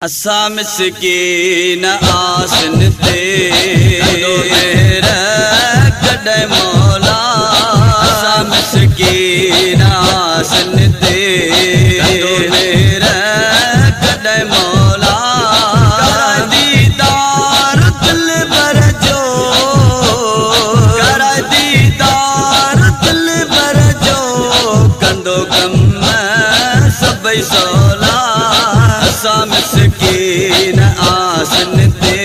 असा मिसकीन आसन ते मेरा कद मौला। असा मिसकीन आसन ते मेरा कद मौला। कर दीदार दिल भर जो, कर दीदार दिल भर जो, कंदो कम सबई सोला। असा मिसकीन आसन ते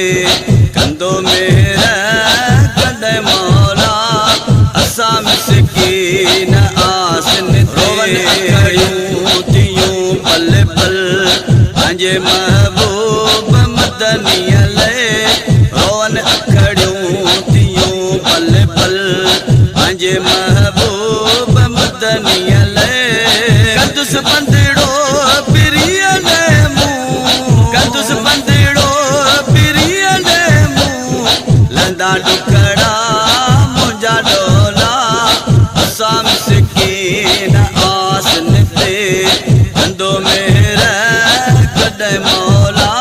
कंदो मेरा कद मौला। असा मिसकीन आसन रोवन खड़ियूं थियूं पल पल पंहिंजे महबूब मदनीअ लाइ। रोवन खड़ियूं थियूं पल पल पंहिंजे महबूब मदनीअ लाइ। कंदुसि बंदिड़ो पिरीअ ने डुकड़ा मुंहिंजा डोला। असा मिसकीन आसन ते कंदो मेरा कद मौला।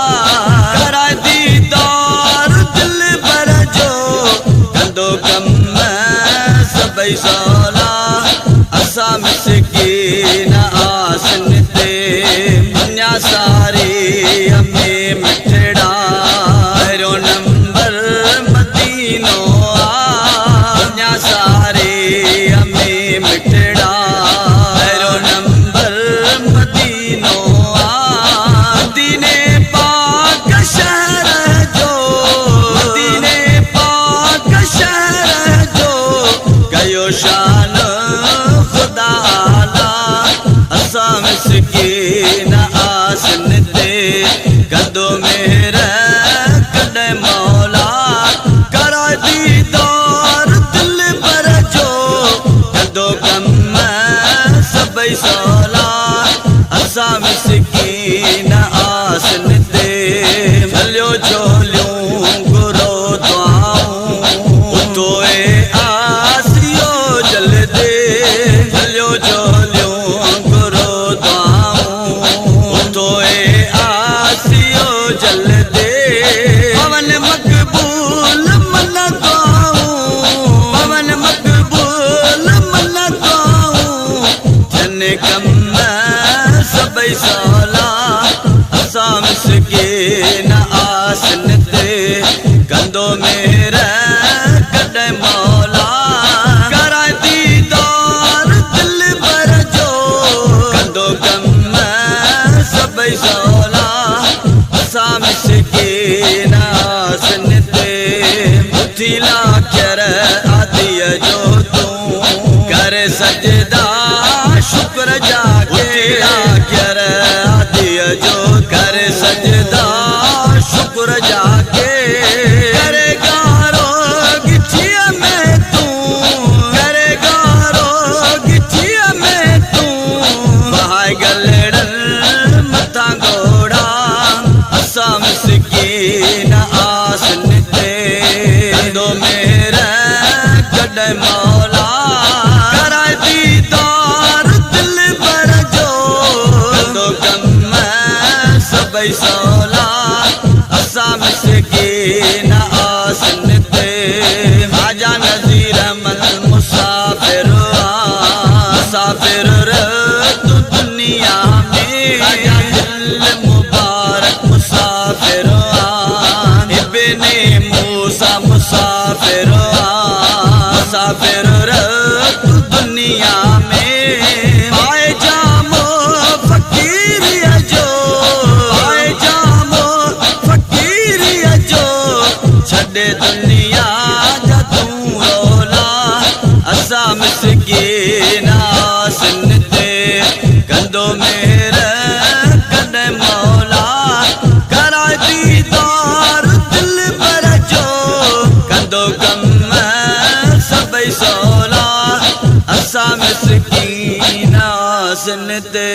कराए दीदार दिल भर जो, कंदो कम सबई सोला। असा मिसकीन आसन ते दुनिया सारी में मिठड़ा पहिरियों नंबर मदीनो आ। दुनिया सारी में मिठड़ा पहिरियों नंबर मदीनो आ। मदीने पाक शहर जो, मदीने पाक शहर जो, कयो शान खुदा आला। असा मिसकीन आसन ते कंदो मेरा कद मौला। करा दीदार दिल भर जो, कंदो कम सबई सोला। असा मिसकीन आसन ते झलियो झोलियूं गुरो दुआऊं, उतोए आसियो जलदे। झलियो झोलियूं गुरो दुआऊं, उतोए आसियो जलदे। पवन मक़बूल मन दुआऊं, पवन मक़बूल मन दुआऊं, जन कम सबई सोला। असा मिसकीन आसन ते कंदो मेरा कद मौला। कराए दीदार दिल भर जो, कंदो कम सबई सोला। असा मिसकीन आसन ते मुथिला कर आदिय जो तूं कर सजदा शुक्र जाके। कर आदिय जो कर सजदा शुक्र जाके। करे गारो गिठिया में तूं, करे गारो गिठिया में तूं, बहाए गलड़न मथा घोड़ा। असा मिसकीन आसन ते कंदो मेरा कद मौला। कराए दीदार दिल भर जो, कंदो कम सबई सोला। असा मिसकीन आसन ते आजा नज़ीर अमल मुसाफिर मुसाफिर तू दुनिया में। आजा दिल मुबारक मुसाफिर इब्ने मूसा मुसाफिर मुसाफिर तू दुनिया में। आए जामो फकीरिया जो, आए जामो फकीरिया जो, छड़े दुनिया जा तू रोला। असा मिसकीन आसन ते कंदो मेरा कद मौला। कराए दीदार दिल भर जो, कंदो कम सबई सोला। असा मिसकीन आसन ते